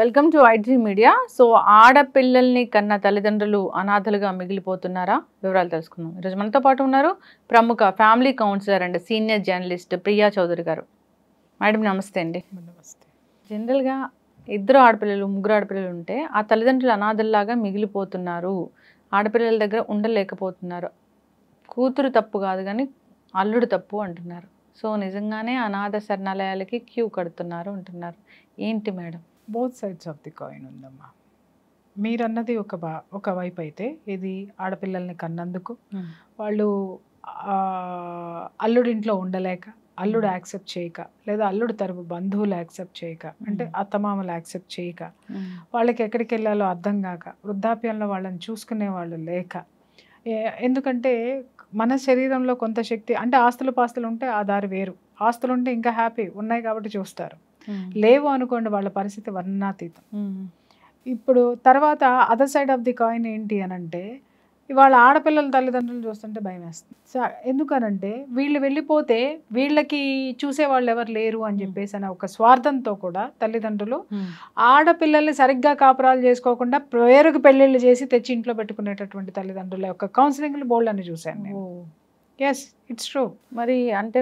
Welcome to IG media. So ఆడపిల్లల్ని కన్న తల్లిదండ్రులు అనాథలుగా మిగిలిపోతున్నారా? వివరాలు తెలుసుకుందాం. ఈరోజు మనతో పాటు ఉన్నారు ప్రముఖ family counsellor and senior journalist Priya Chaudhary గారు. మేడం నమస్తే అండి. నమస్తే. జనరల్గా ఇద్దరు ఆడపిల్లలు ముగ్గురు ఆడపిల్లలు ఉంటే ఆ తల్లిదండ్రులు అనాథల్లాగా మిగిలిపోతున్నారు, ఆడపిల్లల దగ్గర ఉండలేకపోతున్నారు. కూతురు తప్పు కాదు కానీ అల్లుడు తప్పు అంటున్నారు. సో నిజంగానే అనాథ శరణాలయాలకి క్యూ కడుతున్నారు అంటున్నారు. ఏంటి madam? Both sides of the coin ఉందమ్మా. మీరన్నది ఒక వైపు అయితే ఇది ఆడపిల్లల్ని కన్నందుకు వాళ్ళు అల్లుడింట్లో ఉండలేక, అల్లుడు యాక్సెప్ట్ చేయక, లేదా అల్లుడు తరపు బంధువులు యాక్సెప్ట్ చేయక, అంటే అత్తమామలు యాక్సెప్ట్ చేయక, వాళ్ళకి ఎక్కడికి వెళ్ళాలో అర్థం కాక, వృద్ధాప్యంలో వాళ్ళని చూసుకునే వాళ్ళు లేక, ఎందుకంటే మన శరీరంలో కొంత శక్తి, అంటే ఆస్తులు పాస్తులు ఉంటే ఆ దారి వేరు, ఆస్తులు ఉంటే ఇంకా హ్యాపీ, ఉన్నాయి కాబట్టి చూస్తారు, లేవు అనుకోండి వాళ్ళ పరిస్థితి వర్ణాతీతం. ఇప్పుడు తర్వాత other side of the coin ఏంటి అని అంటే, ఇవాళ ఆడపిల్లల తల్లిదండ్రులు చూస్తుంటే భయం వేస్తుంది. ఎందుకనంటే వీళ్ళు వెళ్ళిపోతే వీళ్ళకి చూసేవాళ్ళు ఎవరు లేరు అని చెప్పేసి అనే ఒక స్వార్థంతో కూడా తల్లిదండ్రులు ఆడపిల్లల్ని సరిగ్గా కాపురాలు చేసుకోకుండా పేరుకు పెళ్ళిళ్ళు చేసి తెచ్చి ఇంట్లో పెట్టుకునేటటువంటి తల్లిదండ్రుల యొక్క కౌన్సిలింగ్లు బోల్డ్ అని చూశాను నేను. Yes, it's true. మరి అంటే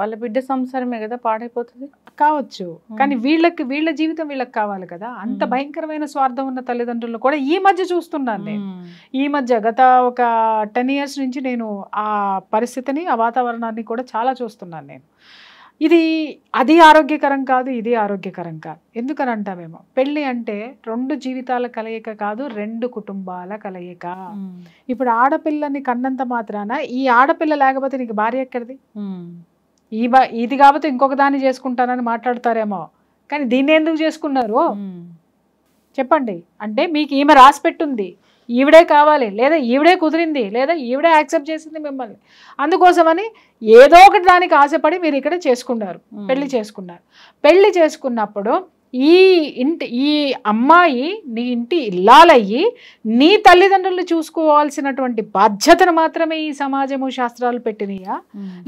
వాళ్ళ బిడ్డ సంసారమే కదా పాడైపోతుంది కావచ్చు, కానీ వీళ్ళ జీవితం వీళ్ళకి కావాలి కదా. అంత భయంకరమైన స్వార్థం ఉన్న తల్లిదండ్రులు కూడా ఈ మధ్య చూస్తున్నాను నేను. ఈ మధ్య గత ఒక 10 years నుంచి నేను ఆ పరిస్థితిని, ఆ వాతావరణాన్ని కూడా చాలా చూస్తున్నాను నేను. అది ఆరోగ్యకరం కాదు, ఇది ఆరోగ్యకరం కాదు. ఎందుకని అంటామేమో, పెళ్ళి అంటే 2 జీవితాల కలయిక కాదు, 2 కుటుంబాల కలయిక. ఇప్పుడు ఆడపిల్లని కన్నంత మాత్రాన ఈ ఆడపిల్ల లేకపోతే నీకు భార్య ఎక్కడిది, ఇది కాబట్టి ఇంకొక దాన్ని చేసుకుంటానని మాట్లాడతారేమో, కానీ దీన్ని ఎందుకు చేసుకున్నారు చెప్పండి. అంటే మీకు ఈమె రాసి పెట్టుంది, ఈవిడే కావాలి, లేదా ఈవిడే కుదిరింది, లేదా ఈవిడే యాక్సెప్ట్ చేసింది మిమ్మల్ని, అందుకోసమని ఏదో ఒకటి దానికి ఆశపడి మీరు ఇక్కడ చేసుకున్నారు, పెళ్లి చేసుకున్నారు. పెళ్లి చేసుకున్నప్పుడు ఈ అమ్మాయి నీ ఇంటి ఇల్లాలయ్యి నీ తల్లిదండ్రులు చూసుకోవాల్సినటువంటి బాధ్యతను మాత్రమే ఈ సమాజము శాస్త్రాలు పెట్టినయా,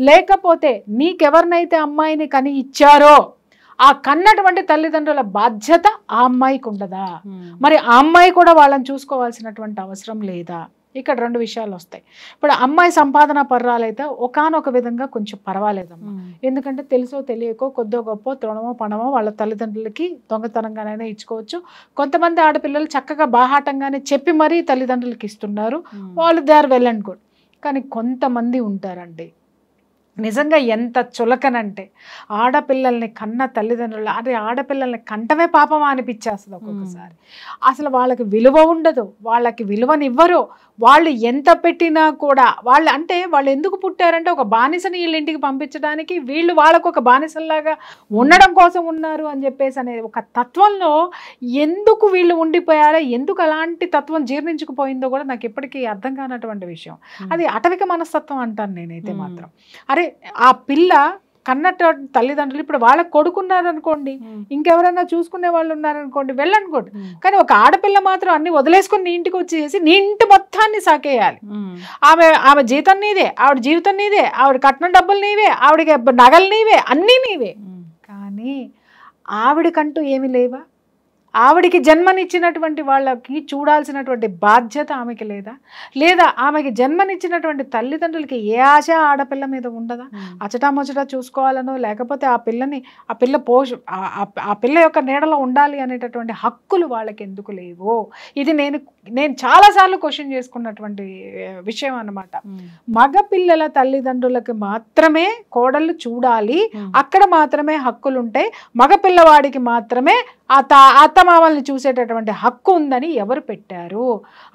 లేకపోతే నీకెవరినైతే అమ్మాయిని కని ఇచ్చారో ఆ కన్నటువంటి తల్లిదండ్రుల బాధ్యత ఆ అమ్మాయికి ఉండదా? మరి ఆ అమ్మాయి కూడా వాళ్ళని చూసుకోవాల్సినటువంటి అవసరం లేదా? ఇక్కడ 2 విషయాలు వస్తాయి. ఇప్పుడు అమ్మాయి సంపాదన పర్రాలైతే ఒకానొక విధంగా కొంచెం పర్వాలేదమ్మా. ఎందుకంటే తెలుసో తెలియకో కొద్దో గొప్ప తృణమో పణమో వాళ్ళ తల్లిదండ్రులకి దొంగతనంగానైనా ఇచ్చుకోవచ్చు. కొంతమంది ఆడపిల్లలు చక్కగా బాహాటంగానే చెప్పి మరీ తల్లిదండ్రులకి ఇస్తున్నారు, వాళ్ళు they are well and good. కానీ కొంతమంది ఉంటారండి నిజంగా ఎంత చులకనంటే, ఆడపిల్లల్ని కన్న తల్లిదండ్రులు అదే ఆడపిల్లల్ని కంటమే పాపమా అనిపించేస్తుంది ఒక్కొక్కసారి. అసలు వాళ్ళకి విలువ ఉండదు, వాళ్ళకి విలువనివ్వరు. వాళ్ళు ఎంత పెట్టినా కూడా వాళ్ళు ఎందుకు పుట్టారంటే ఒక బానిసని వీళ్ళ ఇంటికి పంపించడానికి, వీళ్ళు వాళ్ళకు ఒక బానిసల్లాగా ఉండడం కోసం ఉన్నారు అని చెప్పేసి అనే ఒక తత్వంలో ఎందుకు వీళ్ళు ఉండిపోయారో, ఎందుకు అలాంటి తత్వం జీర్ణించుకుపోయిందో కూడా నాకు ఎప్పటికీ అర్థం కానటువంటి విషయం. అది అటవిక మనస్తత్వం అంటాను నేనైతే మాత్రం. అరే ఆ పిల్ల కన్నట్టు తల్లిదండ్రులు ఇప్పుడు వాళ్ళకి కొడుకున్నారనుకోండి, ఇంకెవరైనా చూసుకునే వాళ్ళు ఉన్నారనుకోండి, వెళ్ళనుకోండి, కానీ ఒక ఆడపిల్ల మాత్రం అన్ని వదిలేసుకుని నీ ఇంటికి వచ్చేసి నీ ఇంటి మొత్తాన్ని సాకేయాలి. ఆమె జీతం నీదే, ఆవిడ జీవితం నీదే, ఆవిడ కట్నం డబ్బులు నీవే, ఆవిడకి నగలు నీవే, అన్నీ నీవే. కానీ ఆవిడకంటూ ఏమి లేవా? ఆవిడికి జన్మనిచ్చినటువంటి వాళ్ళకి చూడాల్సినటువంటి బాధ్యత ఆమెకి లేదా? లేదా ఆమెకి జన్మనిచ్చినటువంటి తల్లిదండ్రులకి ఏ ఆశ ఆడపిల్ల మీద ఉండదా? అచటాముచటా చూసుకోవాలనో, లేకపోతే ఆ పిల్ల యొక్క నీడలో ఉండాలి అనేటటువంటి హక్కులు వాళ్ళకి ఎందుకు లేవో? ఇది నేను చాలాసార్లు క్వశ్చన్ చేసుకున్నటువంటి విషయం అన్నమాట. మగపిల్లల తల్లిదండ్రులకు మాత్రమే కోడళ్ళు చూడాలి, అక్కడ మాత్రమే హక్కులు ఉంటాయి, మగపిల్లవాడికి మాత్రమే అత్తమామల్ని చూసేటటువంటి హక్కు ఉందని ఎవరు పెట్టారు?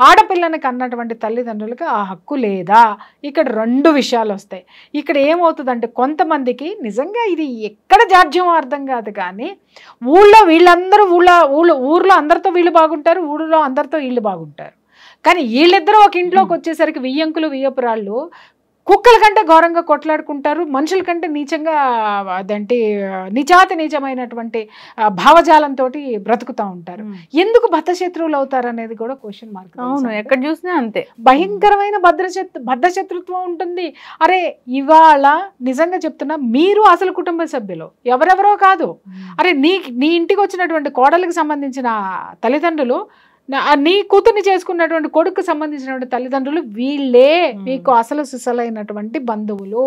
ఆడపిల్లని కన్నటువంటి తల్లిదండ్రులకు ఆ హక్కు లేదా? ఇక్కడ 2 విషయాలు వస్తాయి. ఇక్కడ ఏమవుతుందంటే, కొంతమందికి నిజంగా ఇది ఎక్కడ జాడ్యం అర్థం కాదు, కానీ ఊర్లో అందరితో వీళ్ళు బాగుంటారు, ఊళ్ళో అందరితో వీళ్ళు బాగుంటారు, కానీ వీళ్ళిద్దరూ ఒక ఇంట్లోకి వచ్చేసరికి వియ్యంకులు వియ్యపురాళ్ళు కుక్కల కంటే ఘోరంగా కొట్లాడుకుంటారు, మనుషుల కంటే నీచంగా అదంటే నీచమైనటువంటి భావజాలంతో బ్రతుకుతూ ఉంటారు. ఎందుకు బద్ధశత్రువులు అవుతారు అనేది కూడా క్వశ్చన్ మార్క్. అవును, ఎక్కడ చూసినా అంతే. భయంకరమైన బద్ధశత్రుత్వం ఉంటుంది. అరే ఇవాళ నిజంగా చెప్తున్నా, మీరు అసలు కుటుంబ సభ్యులు ఎవరెవరో కాదు. అరే నీ ఇంటికి వచ్చినటువంటి కోడలికి సంబంధించిన తల్లిదండ్రులు, నీ కూతుర్ని చేసుకున్నటువంటి కొడుకు సంబంధించినటువంటి తల్లిదండ్రులు, వీళ్ళే మీకు అసలు సిసలైనటువంటి బంధువులు.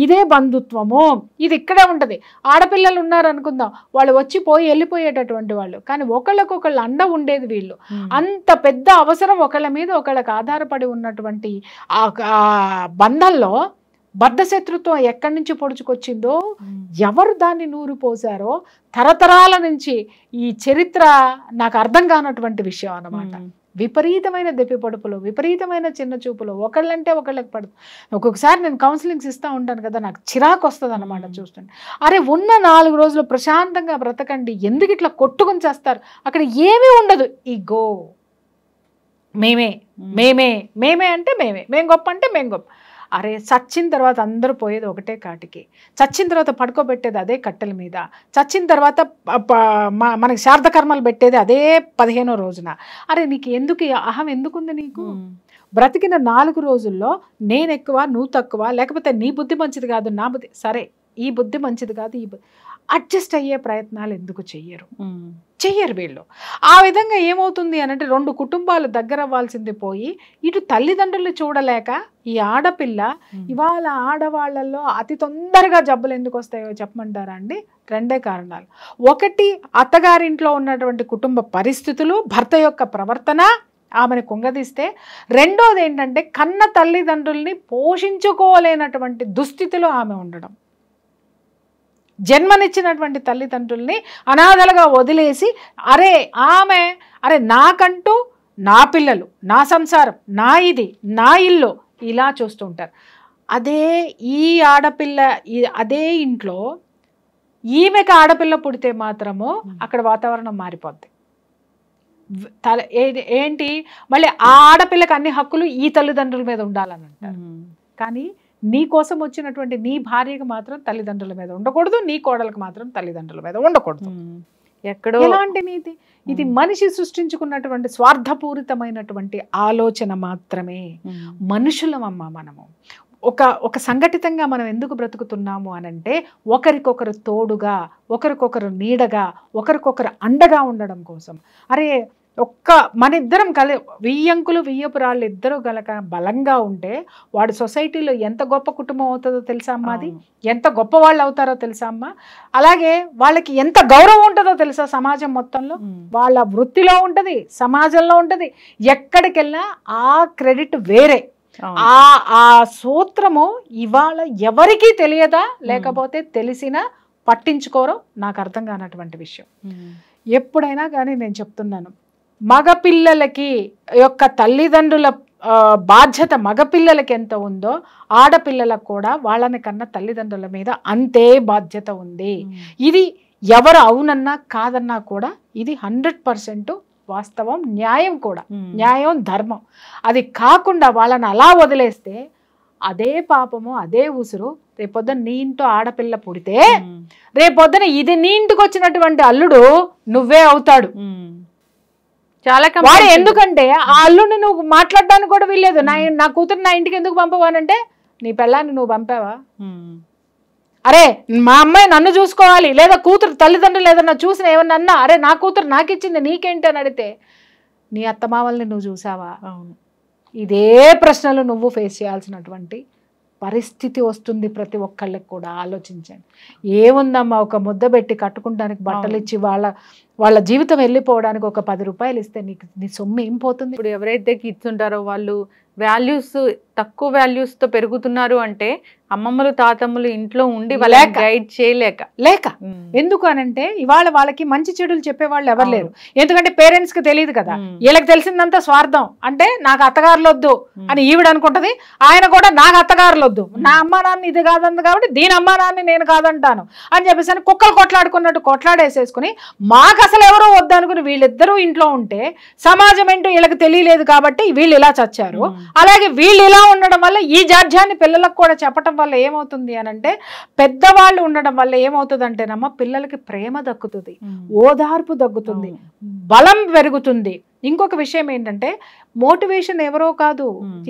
ఇదే బంధుత్వము, ఇది ఇక్కడే ఉంటది. ఆడపిల్లలు ఉన్నారు అనుకుందాం, వాళ్ళు వచ్చి పోయి వెళ్ళిపోయేటటువంటి వాళ్ళు, కానీ ఒకళ్ళకొకళ్ళు అండ ఉండేది వీళ్ళు. అంత పెద్ద అవసరం ఒకళ్ళ మీద ఒకళ్ళకి ఆధారపడి ఉన్నటువంటి ఆ బంధంలో బద్ధశత్రుత్వం ఎక్కడి నుంచి పొడుచుకొచ్చిందో, ఎవరు దాన్ని నూరు పోసారో తరతరాల నుంచి ఈ చరిత్ర నాకు అర్థం కానటువంటి విషయం అన్నమాట. విపరీతమైన దెప్పిపడుపులు, విపరీతమైన చిన్న చూపులు, ఒకళ్ళంటే ఒకళ్ళకి పడదు. ఒక్కొక్కసారి నేను కౌన్సిలింగ్స్ ఇస్తూ ఉంటాను కదా, నాకు చిరాకు వస్తుంది అన్నమాట చూస్తుంటే. అరే ఉన్న 4 రోజులు ప్రశాంతంగా బ్రతకండి, ఎందుకు ఇట్లా కొట్టుకుని చేస్తారు? అక్కడ ఏమీ ఉండదు. ఈగో, మేమే మేమే మేమే అంటే మేమే, మేం గొప్ప అంటే మేం గొప్ప. అరే చచ్చిన తర్వాత అందరూ పోయేది ఒకటే కాటికి, చచ్చిన తర్వాత పడుకోబెట్టేది అదే కట్టెల మీద, చచ్చిన తర్వాత మనకి శారదకర్మలు పెట్టేది అదే 15వ రోజున. అరే నీకు ఎందుకు అహం ఎందుకుంది నీకు? బ్రతికిన 4 రోజుల్లో నేను ఎక్కువ నువ్వు తక్కువ, లేకపోతే నీ బుద్ధి మంచిది కాదు నా బుద్ధి, సరే ఈ బుద్ధి మంచిది కాదు, ఈ బుద్ధి అడ్జస్ట్ అయ్యే ప్రయత్నాలు ఎందుకు చెయ్యరు వీళ్ళు. ఆ విధంగా ఏమవుతుంది అనంటే 2 కుటుంబాలు దగ్గర అవ్వాల్సింది పోయి ఇటు తల్లిదండ్రులు చూడలేక ఈ ఆడపిల్ల ఇవాళ ఆడవాళ్లలో అతి తొందరగా జబ్బులు ఎందుకు వస్తాయో చెప్పమంటారా అండి? 2 కారణాలు. ఒకటి అత్తగారింట్లో ఉన్నటువంటి కుటుంబ పరిస్థితులు, భర్త యొక్క ప్రవర్తన ఆమెను కుంగదీస్తే, రెండోది ఏంటంటే కన్న తల్లిదండ్రుల్ని పోషించుకోలేనటువంటి దుస్థితిలో ఆమె ఉండడం. జన్మనిచ్చినటువంటి తల్లిదండ్రుల్ని అనాథలుగా వదిలేసి అరే నాకంటూ నా పిల్లలు, నా సంసారం, నా ఇది, నా ఇల్లు ఇలా చూస్తూ ఉంటారు. అదే ఈ ఆడపిల్ల అదే ఇంట్లో ఈమెకి ఆడపిల్ల పుడితే మాత్రము అక్కడ వాతావరణం మారిపోద్ది. ఏంటి మళ్ళీ ఆ ఆడపిల్లకి అన్ని హక్కులు ఈ తల్లిదండ్రుల మీద ఉండాలని అంటారు. కానీ నీ కోసం వచ్చినటువంటి నీ భార్యకు మాత్రం తల్లిదండ్రుల మీద ఉండకూడదు, నీ కోడలకు మాత్రం తల్లిదండ్రుల మీద ఉండకూడదు. ఎక్కడో ఎలాంటి నీతి ఇది? మనిషి సృష్టించుకున్నటువంటి స్వార్థపూరితమైనటువంటి ఆలోచన మాత్రమే. మనుషులమమ్మ మనము. ఒక సంఘటితంగా మనం ఎందుకు బ్రతుకుతున్నాము అనంటే ఒకరికొకరు తోడుగా, ఒకరికొకరు నీడగా, ఒకరికొకరు అండగా ఉండడం కోసం. అరే మన ఇద్దరం వెయ్యంకులు వెయ్యపురాళ్ళు ఇద్దరు గలక బలంగా ఉంటే వాడు సొసైటీలో ఎంత గొప్ప కుటుంబం అవుతుందో తెలుసా అమ్మ? అది ఎంత గొప్ప వాళ్ళు అవుతారో తెలుసా అమ్మ? అలాగే వాళ్ళకి ఎంత గౌరవం ఉంటుందో తెలుసా సమాజం మొత్తంలో? వాళ్ళ వృత్తిలో ఉంటది, సమాజంలో ఉంటది, ఎక్కడికి వెళ్ళినా ఆ క్రెడిట్ వేరే. ఆ సూత్రము ఇవాళ ఎవరికీ తెలియదా, లేకపోతే తెలిసినా పట్టించుకోరో నాకు అర్థం కానటువంటి విషయం. ఎప్పుడైనా కానీ నేను చెప్తున్నాను, మగపిల్లలకి యొక్క తల్లిదండ్రుల బాధ్యత మగపిల్లలకి ఎంత ఉందో ఆడపిల్లలకు కూడా వాళ్ళని కన్నా తల్లిదండ్రుల మీద అంతే బాధ్యత ఉంది. ఇది ఎవరు అవునన్నా కాదన్నా కూడా ఇది 100% వాస్తవం, న్యాయం కూడా. న్యాయం, ధర్మం. అది కాకుండా వాళ్ళని అలా వదిలేస్తే అదే పాపము, అదే ఉసురు రేపొద్దున నీ ఇంట్లో ఆడపిల్ల పుడితే రేపొద్దున ఇది నీ ఇంటికి వచ్చినటువంటి అల్లుడు నువ్వే అవుతాడు. చాలా వాడు ఎందుకంటే ఆ అల్లుడిని నువ్వు మాట్లాడడానికి కూడా వీల్లేదు. నా కూతురు నా ఇంటికి ఎందుకు పంపవానంటే నీ పెళ్ళాన్ని నువ్వు పంపావా? అరే మా అమ్మాయి నన్ను చూసుకోవాలి, లేదా కూతురు తల్లిదండ్రులు ఏదన్నా చూసిన ఏమన్నా అన్నా అరే నా కూతురు నాకు ఇచ్చింది నీకేంటి అని అడిగితే నీ అత్తమామల్ని నువ్వు చూసావా? ఇదే ప్రశ్నలు నువ్వు ఫేస్ చేయాల్సినటువంటి పరిస్థితి వస్తుంది ప్రతి ఒక్కళ్ళకి కూడా. ఆలోచించండి. ఏముందమ్మా, ఒక ముద్ద పెట్టి కట్టుకుంటానికి బట్టలు ఇచ్చి వాళ్ళ జీవితం వెళ్ళిపోవడానికి ఒక 10 రూపాయలు ఇస్తే నీ సొమ్ము ఏం పోతుంది? ఇప్పుడు ఎవరైతే కిడ్స్ ఉంటారో వాళ్ళు వాల్యూస్ తక్కువ వాల్యూస్తో పెరుగుతున్నారు అంటే అమ్మమ్మలు తాతమ్మలు ఇంట్లో ఉండి వాళ్ళకి గైడ్ చేయలేక ఎందుకు అనంటే ఇవాళ వాళ్ళకి మంచి చెడులు చెప్పేవాళ్ళు ఎవరు లేరు. ఎందుకంటే పేరెంట్స్కి తెలియదు కదా, వీళ్ళకి తెలిసిందంతా స్వార్థం. అంటే నాకు అత్తగారులు వద్దు అని ఈవిడ అనుకుంటది, ఆయన కూడా నాకు అత్తగారులు వద్దు, నా అమ్మా నాన్న ఇది కాదంది కాబట్టి దీని అమ్మా నాన్న నేను కాదంటాను అని చెప్పేసి కుక్కలు కొట్లాడుకున్నట్టు కొట్లాడేసేసుకుని మాకు అసలు ఎవరో వద్దనుకుని వీళ్ళిద్దరూ ఇంట్లో ఉంటే సమాజం ఏంటో వీళ్ళకి తెలియలేదు కాబట్టి వీళ్ళు ఇలా చచ్చారు. అలాగే వీళ్ళు ఇలా ఉండడం వల్ల ఈ జాడ్యాన్ని పిల్లలకు కూడా చెప్పటం వల్ల ఏమవుతుంది అని అంటే, పెద్దవాళ్ళు ఉండడం వల్ల ఏమవుతుంది అంటేనమ్మా, పిల్లలకి ప్రేమ దక్కుతుంది, ఓదార్పు దక్కుతుంది, బలం పెరుగుతుంది. ఇంకొక విషయం ఏంటంటే, మోటివేషన్ ఎవరో కాదు.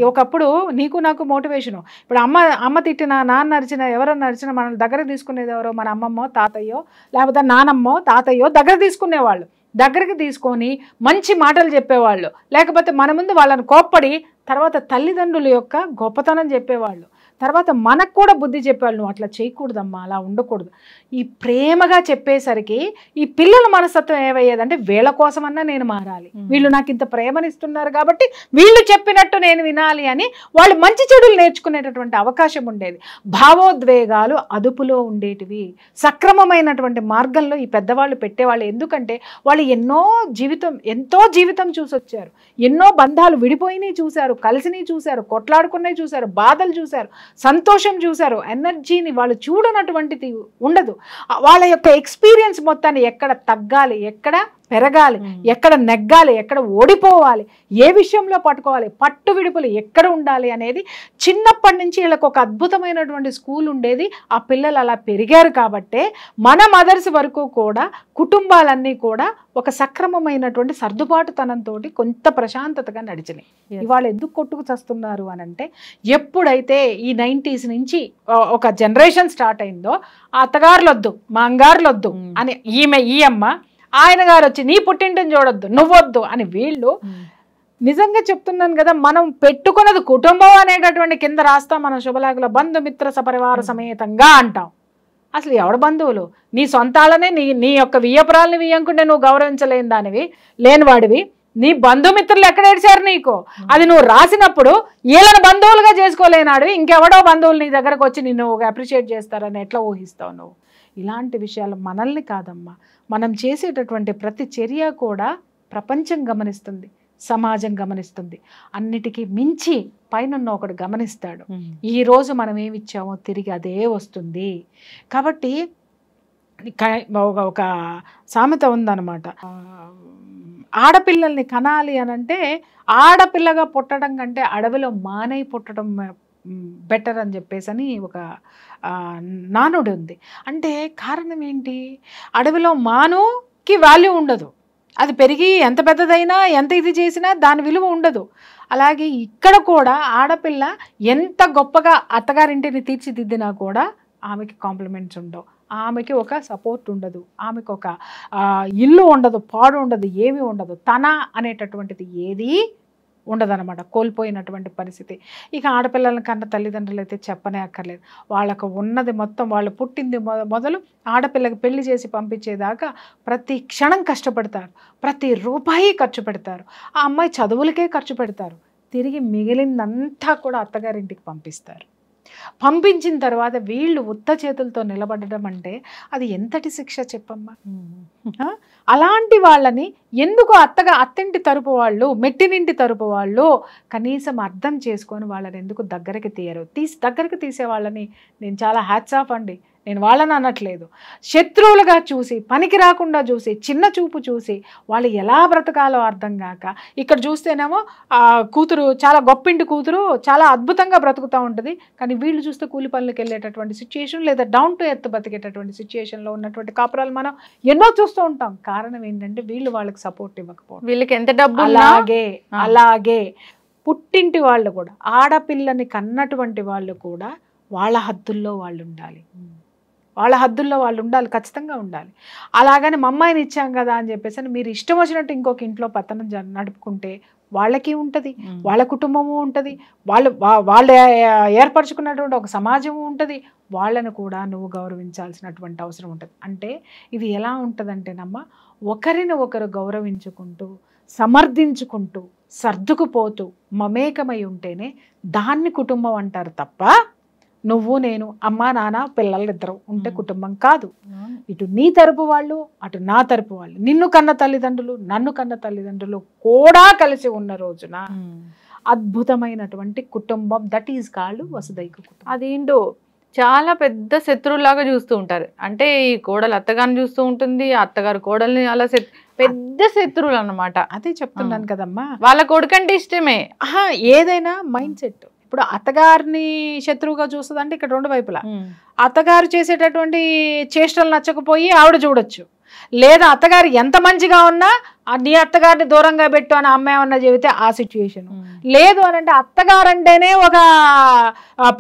ఒకప్పుడు నీకు నాకు మోటివేషను. ఇప్పుడు అమ్మ తిట్టినా, నాన్న అరిచినా, ఎవరన్నా అరిచినా మన దగ్గర తీసుకునేది ఎవరో, మన అమ్మమ్మో తాతయ్యో లేకపోతే నానమ్మో తాతయ్యో దగ్గర తీసుకునేవాళ్ళు. దగ్గరికి తీసుకొని మంచి మాటలు చెప్పేవాళ్ళు, లేకపోతే మన ముందు వాళ్ళని కోప్పడి తర్వాత తల్లిదండ్రుల యొక్క గొప్పతనం చెప్పేవాళ్ళు, తర్వాత మనకు కూడా బుద్ధి చెప్పేవాళ్ళు, నువ్వు అట్లా చేయకూడదమ్మా, అలా ఉండకూడదు. ఈ ప్రేమగా చెప్పేసరికి ఈ పిల్లల మనస్తత్వం ఏమయ్యేదంటే, వీళ్ళ కోసమన్నా నేను మారాలి, వీళ్ళు నాకు ఇంత ప్రేమనిస్తున్నారు కాబట్టి వీళ్ళు చెప్పినట్టు నేను వినాలి అని వాళ్ళు మంచి చెడులు నేర్చుకునేటటువంటి అవకాశం ఉండేది. భావోద్వేగాలు అదుపులో ఉండేటివి, సక్రమమైనటువంటి మార్గంలో ఈ పెద్దవాళ్ళు పెట్టేవాళ్ళు. ఎందుకంటే వాళ్ళు ఎంతో జీవితం చూసొచ్చారు, ఎన్నో బంధాలు విడిపోయినవి చూశారు, కలిసినవి చూశారు, కొట్లాడుకున్నవి చూశారు, బాధలు చూశారు, సంతోషం చూశారు. ఎనర్జీని వాళ్ళు చూడనటువంటిది ఉండదు. వాళ్ళ యొక్క ఎక్స్పీరియన్స్ మొత్తాన్ని ఎక్కడ తగ్గాలి, ఎక్కడ పెరగాలి, ఎక్కడ నెగ్గాలి, ఎక్కడ ఓడిపోవాలి, ఏ విషయంలో పట్టుకోవాలి, పట్టు విడుపులు ఎక్కడ ఉండాలి అనేది చిన్నప్పటి నుంచి వీళ్ళకి ఒక అద్భుతమైనటువంటి స్కూల్ ఉండేది. ఆ పిల్లలు అలా పెరిగారు కాబట్టే మన మదర్స్ వరకు కూడా కుటుంబాలన్నీ కూడా ఒక సక్రమమైనటువంటి సర్దుబాటుతనంతో కొంత ప్రశాంతతగా నడిచినాయి. ఇవాళ ఎందుకు కొట్టుకు చస్తున్నారు అని అంటే, ఎప్పుడైతే ఈ 90s నుంచి ఒక జనరేషన్ స్టార్ట్ అయిందో, అత్తగారులొద్దు మా అంగారులొద్దు అని ఈ అమ్మ, ఆయన గారు వచ్చి నీ పుట్టింటిని చూడొద్దు, నువ్వొద్దు అని వీళ్ళు. నిజంగా చెప్తున్నాను కదా, మనం పెట్టుకున్నది కుటుంబం అనేటటువంటి కింద రాస్తాం మనం శుభలేఖలో, బంధుమిత్ర సపరివార సమేతంగా అంటాం. అసలు ఎవడ బంధువులు? నీ సొంతాలనే నీ యొక్క వియ్యపురాలని వియ్యంకుంటే నువ్వు గౌరవించలేని దానివి, లేనివాడివి. నీ బంధుమిత్రులు ఎక్కడ ఏడ్చారు నీకు? అది నువ్వు రాసినప్పుడు వీళ్ళని బంధువులుగా చేసుకోలేనాడు, ఇంకెవడో బంధువులు నీ దగ్గరకు వచ్చి నిన్ను అప్రిషియేట్ చేస్తారని ఎట్లా ఊహిస్తావు నువ్వు? ఇలాంటి విషయాలు మనల్ని కాదమ్మా, మనం చేసేటటువంటి ప్రతి చర్య కూడా ప్రపంచం గమనిస్తుంది, సమాజం గమనిస్తుంది, అన్నిటికీ మించి పైన ఒకడు గమనిస్తాడు. ఈరోజు మనం ఏమిచ్చామో తిరిగి అదే వస్తుంది. కాబట్టి ఒక సామెత ఉందన్నమాట, ఆడపిల్లల్ని కనాలి అనంటే ఆడపిల్లగా పుట్టడం కంటే అడవిలో మానై పుట్టడం బెటర్ అని చెప్పేసి అని ఒక నానుడి ఉంది. అంటే కారణం ఏంటి? అడవిలో మానుకి వాల్యూ ఉండదు, అది పెరిగి ఎంత పెద్దదైనా ఎంత ఇది చేసినా దాని విలువ ఉండదు. అలాగే ఇక్కడ కూడా ఆడపిల్ల ఎంత గొప్పగా అత్తగారింటిని తీర్చిదిద్దినా కూడా ఆమెకి కాంప్లిమెంట్స్ ఉండవు, ఆమెకి ఒక సపోర్ట్ ఉండదు, ఆమెకు ఒక ఇల్లు ఉండదు, పాడు ఉండదు, ఏమీ ఉండదు, తన అనేటటువంటిది ఏది ఉండదన్నమాట. కోల్పోయినటువంటి పరిస్థితి. ఇక ఆడపిల్లల కన్నా తల్లిదండ్రులు అయితే చెప్పనే అక్కర్లేదు. వాళ్ళకు ఉన్నది మొత్తం, వాళ్ళు పుట్టింది మొదలు ఆడపిల్లకి పెళ్లి చేసి పంపించేదాకా ప్రతి క్షణం కష్టపడతారు, ప్రతి రూపాయి ఖర్చు పెడతారు. ఆ అమ్మాయి చదువులకే ఖర్చు పెడతారు, తిరిగి మిగిలిందంతా కూడా అత్తగారింటికి పంపిస్తారు. పంపించిన తర్వాత వీళ్ళు ఉత్త చేతులతో నిలబడడం అంటే అది ఎంతటి శిక్ష చెప్పమ్మా. అలాంటి వాళ్ళని ఎందుకు అత్తింటి తరపు వాళ్ళు, మెట్టినింటి తరపు వాళ్ళు కనీసం అర్థం చేసుకొని వాళ్ళని ఎందుకు దగ్గరికి దగ్గరికి తీసే వాళ్ళని నేను చాలా హ్యాట్స్ ఆఫ్ అండి, నేను వాళ్ళని అనట్లేదు. శత్రువులుగా చూసి, పనికి రాకుండా చూసి, చిన్న చూపు చూసి వాళ్ళు ఎలా బ్రతకాలో అర్థం కాక, ఇక్కడ చూస్తేనేమో కూతురు చాలా గొప్పింటి కూతురు చాలా అద్భుతంగా బ్రతుకుతూ ఉంటుంది, కానీ వీళ్ళు చూస్తే కూలి పనులకు వెళ్ళేటటువంటి సిచ్యుయేషన్, లేదా డౌన్ టు ఎర్త్ బతికేటటువంటి సిచ్యుయేషన్లో ఉన్నటువంటి కాపురాలు మనం ఎన్నో చూస్తూ ఉంటాం. కారణం ఏంటంటే వీళ్ళు వాళ్ళకి సపోర్ట్ ఇవ్వకపోవడం, వీళ్ళకి ఎంత డబ్బు. అలాగే పుట్టింటి వాళ్ళు కూడా, ఆడపిల్లని కన్నటువంటి వాళ్ళు కూడా వాళ్ళ హద్దుల్లో వాళ్ళు ఉండాలి, వాళ్ళ హద్దుల్లో వాళ్ళు ఉండాలి, ఖచ్చితంగా ఉండాలి. అలాగని మా అమ్మాయిని ఇచ్చాం కదా అని చెప్పేసి మీరు ఇష్టం వచ్చినట్టు ఇంకొక ఇంట్లో పతనం నడుపుకుంటే వాళ్ళకి ఉంటుంది, వాళ్ళ కుటుంబము ఉంటుంది, వాళ్ళు ఏర్పరచుకున్నటువంటి ఒక సమాజము ఉంటుంది, వాళ్ళను కూడా నువ్వు గౌరవించాల్సినటువంటి అవసరం ఉంటుంది. అంటే ఇది ఎలా ఉంటుందంటేనమ్మా, ఒకరిని ఒకరు గౌరవించుకుంటూ, సమర్థించుకుంటూ, సర్దుకుపోతూ, మమేకమై ఉంటేనే దాన్ని కుటుంబం అంటారు తప్ప నువ్వు నేను అమ్మ నాన్న పిల్లలిద్దరు ఉంటే కుటుంబం కాదు. ఇటు నీ తరపు వాళ్ళు, అటు నా తరపు వాళ్ళు, నిన్ను కన్న తల్లిదండ్రులు, నన్ను కన్న తల్లిదండ్రులు కూడా కలిసి ఉన్న రోజున అద్భుతమైనటువంటి కుటుంబం, దట్ ఈజ్ కాల్డ్ వసుదైక కుటుంబం. అదేంటో చాలా పెద్ద శత్రువులాగా చూస్తూ ఉంటారు. అంటే ఈ కోడలు అత్తగారిని చూస్తూ ఉంటుంది, అత్తగారు కోడల్ని అలా పెద్ద శత్రువులు అన్నమాట. అదే చెప్తున్నాను కదమ్మా. వాళ్ళ కొడుకంటే ఇష్టమే. ఏదైనా మైండ్ సెట్. ఇప్పుడు అత్తగారిని శత్రువుగా చూస్తుందంటే ఇక్కడ రెండు వైపులా అత్తగారు చేసేటటువంటి చేష్టలు నచ్చకపోయి ఆవిడ చూడొచ్చు, లేదా అత్తగారు ఎంత మంచిగా ఉన్నా నీ అత్తగారిని దూరంగా పెట్టు అని అమ్మాయి ఏమన్నా చెబితే ఆ సిచ్యుయేషన్. లేదు అని అంటే అత్తగారు అంటేనే ఒక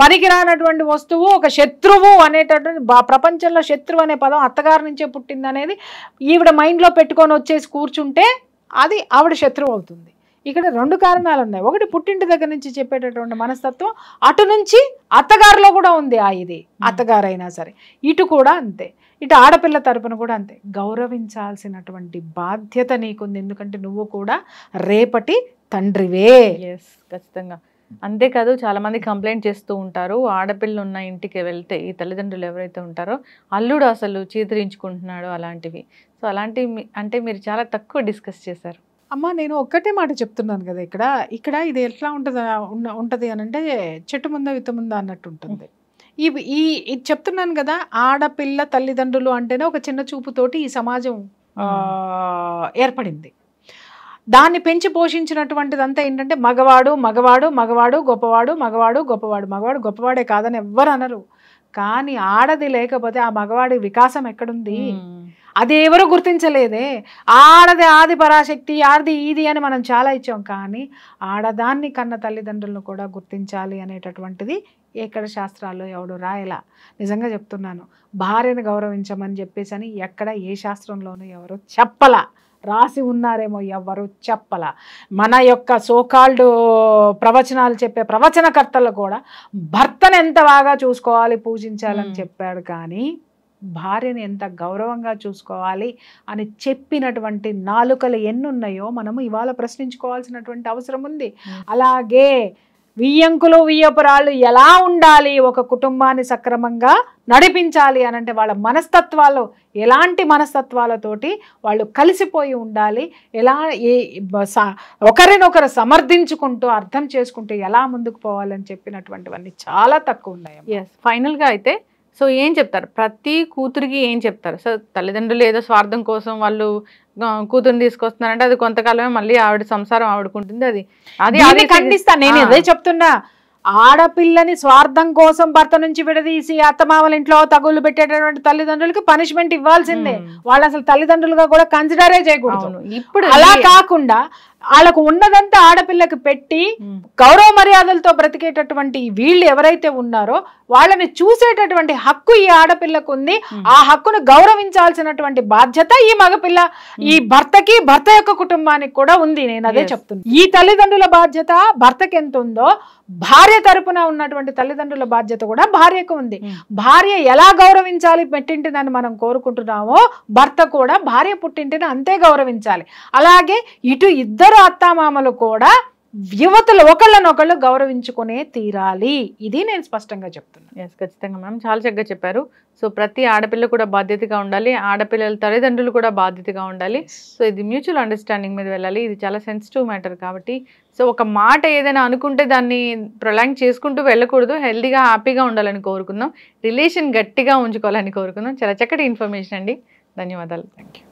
పనికిరానటువంటి వస్తువు, ఒక శత్రువు అనేటటువంటి ప్రపంచంలో శత్రువు అనే పదం అత్తగారి నుంచే పుట్టింది అనేది ఈవిడ మైండ్లో పెట్టుకొని వచ్చేసి కూర్చుంటే అది ఆవిడ శత్రువు అవుతుంది. ఇక్కడ రెండు కారణాలు ఉన్నాయి. ఒకటి పుట్టింటి దగ్గర నుంచి చెప్పేటటువంటి మనస్తత్వం, అటు నుంచి అత్తగారిలో కూడా ఉంది. ఇది అత్తగారైనా సరే ఇటు కూడా అంతే, ఇటు ఆడపిల్ల తరపున కూడా అంతే. గౌరవించాల్సినటువంటి బాధ్యత నీకుంది, ఎందుకంటే నువ్వు కూడా రేపటి తండ్రివే. ఎస్, ఖచ్చితంగా. అంతేకాదు చాలా మంది కంప్లైంట్ చేస్తూ ఉంటారు, ఆడపిల్ల ఉన్న ఇంటికి వెళ్తే ఈ తల్లిదండ్రులు ఎవరైతే ఉంటారో అల్లుడు అసలు చీతరించుకుంటున్నాడు అలాంటివి. సో అలాంటివి అంటే మీరు చాలా తక్కువ డిస్కస్ చేశారు. అమ్మ నేను ఒక్కటే మాట చెప్తున్నాను కదా, ఇక్కడ ఇది ఎట్లా ఉంటుంది అని అంటే చెట్టు ముందా విత్త ముందా అన్నట్టు ఉంటుంది. ఇది చెప్తున్నాను కదా, ఆడపిల్ల తల్లిదండ్రులు అంటేనే ఒక చిన్న చూపుతోటి ఈ సమాజం ఏర్పడింది. దాన్ని పెంచి పోషించినటువంటిదంతా ఏంటంటే మగవాడు మగవాడు మగవాడు గొప్పవాడు, మగవాడు గొప్పవాడు, మగవాడు గొప్పవాడే కాదని ఎవ్వరు అనరు. కానీ ఆడది లేకపోతే ఆ మగవాడి వికాసం ఎక్కడుంది? అది ఎవరు గుర్తించలేదే. ఆడది ఆది పరాశక్తి, ఆడది ఇది అని మనం చాలా ఇచ్చాం. కానీ ఆడదాన్ని కన్న తల్లిదండ్రులను కూడా గుర్తించాలి అనేటటువంటిది ఎక్కడ శాస్త్రాల్లో ఎవడు రాయలా. నిజంగా చెప్తున్నాను, భార్యను గౌరవించమని చెప్పేసి అని ఎక్కడ ఏ శాస్త్రంలోనూ ఎవరు చెప్పలా. రాసి ఉన్నారేమో, ఎవరు చెప్పలా. మన యొక్క సోకాల్డ్ ప్రవచనాలు చెప్పే ప్రవచనకర్తలు కూడా భర్తను ఎంత బాగా చూసుకోవాలి, పూజించాలని చెప్పాడు. కానీ భార్యని ఎంత గౌరవంగా చూసుకోవాలి అని చెప్పినటువంటి నాలుకలు ఎన్నున్నాయో మనము ఇవాళ ప్రశ్నించుకోవాల్సినటువంటి అవసరం ఉంది. అలాగే వియ్యంకులు వియ్యపురాళ్ళు ఎలా ఉండాలి, ఒక కుటుంబాన్ని సక్రమంగా నడిపించాలి అని అంటే వాళ్ళ మనస్తత్వాలు ఎలాంటి మనస్తత్వాలతోటి వాళ్ళు కలిసిపోయి ఉండాలి, ఎలా ఒకరినొకరు సమర్థించుకుంటూ అర్థం చేసుకుంటూ ఎలా ముందుకు పోవాలని చెప్పినటువంటివన్నీ చాలా తక్కువ ఉన్నాయి. ఎస్, ఫైనల్గా అయితే సో ఏం చెప్తారు ప్రతి కూతురికి, ఏం చెప్తారు? సో తల్లిదండ్రులు ఏదో స్వార్థం కోసం వాళ్ళు కూతురుని తీసుకొస్తున్నారంటే అది కొంతకాలమే, మళ్ళీ ఆవిడ సంసారం ఆవిడకుంటుంది. అది ఖండిస్తా. నేను అదే చెప్తున్నా, ఆడపిల్లని స్వార్థం కోసం భర్త నుంచి విడదీసి అత్తమామల ఇంట్లో తగులు పెట్టేటటువంటి తల్లిదండ్రులకి పనిష్మెంట్ ఇవ్వాల్సిందే. వాళ్ళు అసలు తల్లిదండ్రులుగా కూడా కన్సిడరే చేయకూడదు. ఇప్పుడు అలా కాకుండా వాళ్ళకు ఉన్నదంతా ఆడపిల్లకి పెట్టి గౌరవ మర్యాదలతో బ్రతికేటటువంటి వీళ్ళు ఎవరైతే ఉన్నారో వాళ్ళని చూసేటటువంటి హక్కు ఈ ఆడపిల్లకు ఉంది. ఆ హక్కును గౌరవించాల్సినటువంటి బాధ్యత ఈ మగపిల్ల, ఈ భర్తకి, భర్త యొక్క కుటుంబానికి కూడా ఉంది. నేను అదే చెప్తున్నా. ఈ తల్లిదండ్రుల బాధ్యత భర్తకి ఎంత ఉందో భార్య తరపున ఉన్నటువంటి తల్లిదండ్రుల బాధ్యత కూడా భార్యకు ఉంది. భార్య ఎలా గౌరవించాలి పెట్టింటిని మనం కోరుకుంటున్నామో భర్త కూడా భార్య పుట్టింటిని అంతే గౌరవించాలి. అలాగే ఇటు ఇద్దరు అత్తామామలు కూడా యువతలు ఒకళ్ళనొకళ్ళు గౌరవించుకునే తీరాలి. ఇది నేను స్పష్టంగా చెప్తున్నాను. ఎస్, ఖచ్చితంగా మ్యామ్, చాలా చక్కగా చెప్పారు. సో ప్రతి ఆడపిల్ల కూడా బాధ్యతగా ఉండాలి, ఆడపిల్లల తల్లిదండ్రులు కూడా బాధ్యతగా ఉండాలి. సో ఇది మ్యూచువల్ అండర్స్టాండింగ్ మీద వెళ్ళాలి. ఇది చాలా సెన్సిటివ్ మ్యాటర్ కాబట్టి సో ఒక మాట ఏదైనా అనుకుంటే దాన్ని ప్రొలాంగ్ చేసుకుంటూ వెళ్ళకూడదు. హెల్దీగా హ్యాపీగా ఉండాలని కోరుకుందాం, రిలేషన్ గట్టిగా ఉంచుకోవాలని కోరుకుందాం. చాలా చక్కటి ఇన్ఫర్మేషన్ అండి, ధన్యవాదాలు. Thank you.